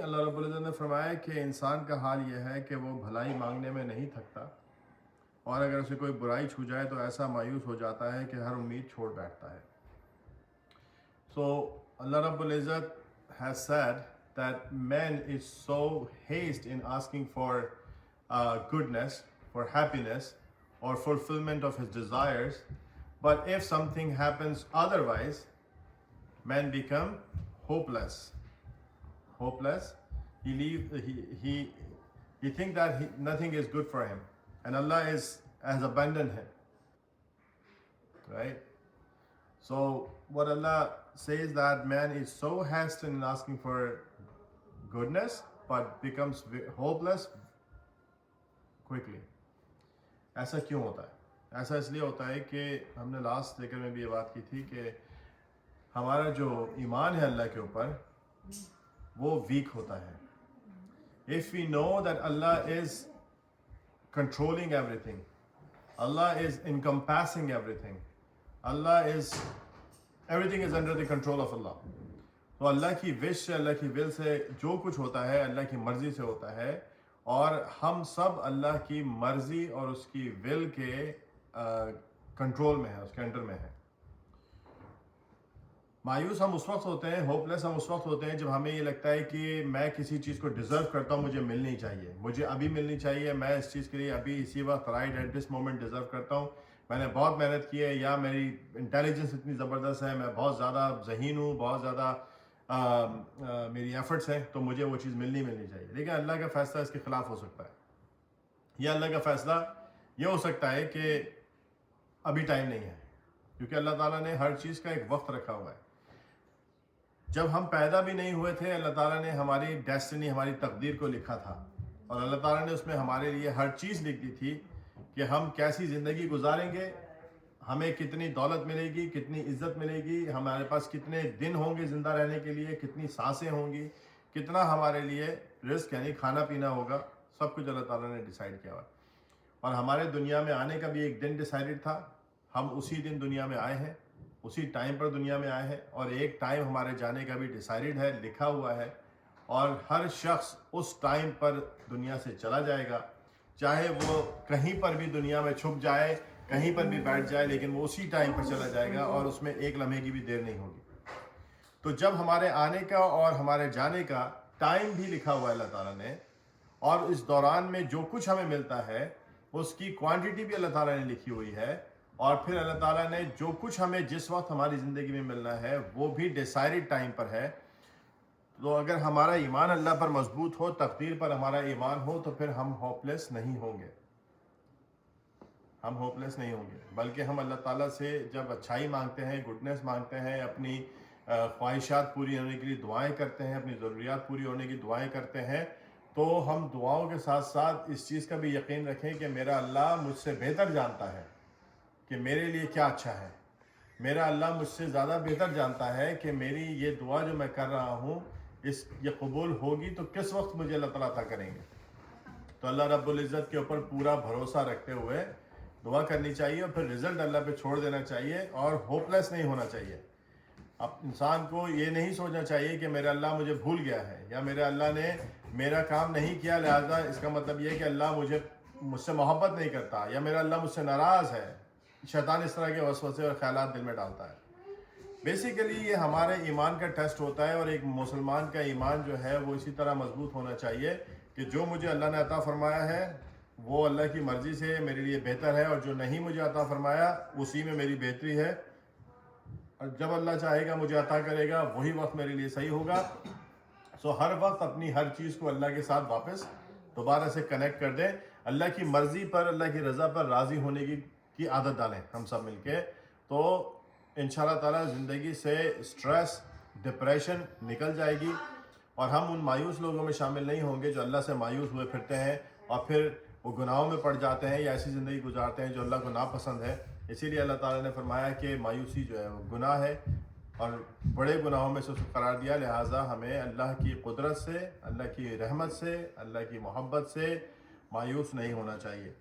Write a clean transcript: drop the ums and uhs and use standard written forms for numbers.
اللہ رب العزت نے فرمایا کہ انسان کا حال یہ ہے کہ وہ بھلائی مانگنے میں نہیں تھکتا، اور اگر اسے کوئی برائی چھو جائے تو ایسا مایوس ہو جاتا ہے کہ ہر امید چھوڑ بیٹھتا ہے. So Allah Rabbul Izzat has said that man is so haste in asking for goodness, for happiness, or fulfillment of his desires, but if something happens otherwise, man become hopeless. He think that nothing is good for him, and Allah has abandoned him, right? So what Allah says that man is so hasten in asking for goodness but becomes hopeless quickly. ایسا کیوں ہوتا ہے؟ ایسا اس لیے ہوتا ہے کہ ہم نے لاسٹ ذکر میں بھی یہ بات کی تھی کہ ہمارا جو ایمان ہے اللہ کے اوپر وہ ویک ہوتا ہے. If we know that Allah is controlling everything, Allah is encompassing everything, everything is under the control of Allah. تو اللہ کی وش سے، اللہ کی ول سے جو کچھ ہوتا ہے اللہ کی مرضی سے ہوتا ہے، اور ہم سب اللہ کی مرضی اور اس کی ول کے کنٹرول میں ہیں، اس کے انڈر میں ہیں. مایوس ہم اس وقت ہوتے ہیں، ہوپ لیس ہم اس وقت ہوتے ہیں جب ہمیں یہ لگتا ہے کہ میں کسی چیز کو ڈیزرو کرتا ہوں، مجھے ملنی چاہیے، مجھے ابھی ملنی چاہیے، میں اس چیز کے لیے ابھی اسی وقت right at this moment deserve کرتا ہوں، میں نے بہت محنت کی ہے، یا میری انٹیلیجنس اتنی زبردست ہے، میں بہت زیادہ ذہین ہوں، بہت زیادہ میری ایفرٹس ہیں، تو مجھے وہ چیز ملنی چاہیے. لیکن اللہ کا فیصلہ اس کے خلاف ہو سکتا ہے، یا اللہ کا فیصلہ یہ ہو سکتا ہے کہ ابھی ٹائم نہیں ہے، کیونکہ اللہ تعالیٰ نے ہر چیز کا ایک وقت رکھا ہوا ہے. جب ہم پیدا بھی نہیں ہوئے تھے اللہ تعالیٰ نے ہماری ڈیسٹنی، ہماری تقدیر کو لکھا تھا، اور اللہ تعالیٰ نے اس میں ہمارے لیے ہر چیز لکھ دی تھی کہ ہم کیسی زندگی گزاریں گے، ہمیں کتنی دولت ملے گی، کتنی عزت ملے گی، ہمارے پاس کتنے دن ہوں گے زندہ رہنے کے لیے، کتنی سانسیں ہوں گی، کتنا ہمارے لیے رزق یعنی کھانا پینا ہوگا، سب کچھ اللہ تعالیٰ نے ڈیسائیڈ کیا ہوا. اور ہمارے دنیا میں آنے کا بھی ایک دن ڈیسائیڈڈ تھا، ہم اسی دن دنیا میں آئے ہیں، اسی ٹائم پر دنیا میں آئے ہیں، اور ایک ٹائم ہمارے جانے کا بھی ڈیسائیڈڈ ہے، لکھا ہوا ہے، اور ہر شخص اس ٹائم پر دنیا سے چلا جائے گا، چاہے وہ کہیں پر بھی دنیا میں چھپ جائے، کہیں پر بھی بیٹھ جائے، لیکن وہ اسی ٹائم پر چلا جائے گا، اور اس میں ایک لمحے کی بھی دیر نہیں ہوگی. تو جب ہمارے آنے کا اور ہمارے جانے کا ٹائم بھی لکھا ہوا ہے اللہ تعالیٰ نے، اور اس دوران میں جو کچھ ہمیں ملتا ہے اس کی کوانٹٹی بھی اللہ تعالیٰ نے لکھی ہوئی ہے، اور پھر اللہ تعالیٰ نے جو کچھ ہمیں جس وقت ہماری زندگی میں ملنا ہے وہ بھی ڈیسائیڈڈ ٹائم پر ہے. تو اگر ہمارا ایمان اللہ پر مضبوط ہو، تقدیر پر ہمارا ایمان ہو، تو پھر ہم ہوپلیس نہیں ہوں گے، بلکہ ہم اللہ تعالیٰ سے جب اچھائی مانگتے ہیں، گڈنس مانگتے ہیں، اپنی خواہشات پوری ہونے کے لیے دعائیں کرتے ہیں، اپنی ضروریات پوری ہونے کی دعائیں کرتے ہیں، تو ہم دعاؤں کے ساتھ ساتھ اس چیز کا بھی یقین رکھیں کہ میرا اللہ مجھ سے بہتر جانتا ہے کہ میرے لیے کیا اچھا ہے. میرا اللہ مجھ سے زیادہ بہتر جانتا ہے کہ میری یہ دعا جو میں کر رہا ہوں یہ قبول ہوگی تو کس وقت مجھے اللہ تعالیٰ عطا کریں گے. تو اللہ رب العزت کے اوپر پورا بھروسہ رکھتے ہوئے دعا کرنی چاہیے، اور پھر رزلٹ اللہ پہ چھوڑ دینا چاہیے، اور ہوپلیس نہیں ہونا چاہیے. اب انسان کو یہ نہیں سوچنا چاہیے کہ میرا اللہ مجھے بھول گیا ہے، یا میرا اللہ نے میرا کام نہیں کیا لہذا اس کا مطلب یہ ہے کہ اللہ مجھ سے محبت نہیں کرتا، یا میرا اللہ مجھ سے ناراض ہے. شیطان اس طرح کے وسوسے اور خیالات دل میں ڈالتا ہے. بیسیکلی یہ ہمارے ایمان کا ٹیسٹ ہوتا ہے، اور ایک مسلمان کا ایمان جو ہے وہ اسی طرح مضبوط ہونا چاہیے کہ جو مجھے اللہ نے عطا فرمایا ہے وہ اللہ کی مرضی سے میرے لیے بہتر ہے، اور جو نہیں مجھے عطا فرمایا اسی میں میری بہتری ہے، اور جب اللہ چاہے گا مجھے عطا کرے گا وہی وقت میرے لیے صحیح ہوگا. سو ہر وقت اپنی ہر چیز کو اللہ کے ساتھ واپس دوبارہ سے کنیکٹ کر دیں، اللہ کی مرضی پر، اللہ کی رضا پر راضی ہونے کی عادت ڈالیں ہم سب مل کے. تو انشاءاللہ تعالیٰ زندگی سے سٹریس، ڈپریشن نکل جائے گی، اور ہم ان مایوس لوگوں میں شامل نہیں ہوں گے جو اللہ سے مایوس ہوئے پھرتے ہیں اور پھر وہ گناہوں میں پڑ جاتے ہیں، یا ایسی زندگی گزارتے ہیں جو اللہ کو ناپسند ہے. اسی لیے اللہ تعالیٰ نے فرمایا کہ مایوسی جو ہے وہ گناہ ہے، اور بڑے گناہوں میں سے اس کو قرار دیا. لہٰذا ہمیں اللہ کی قدرت سے، اللہ کی رحمت سے، اللہ کی محبت سے مایوس نہیں ہونا چاہیے.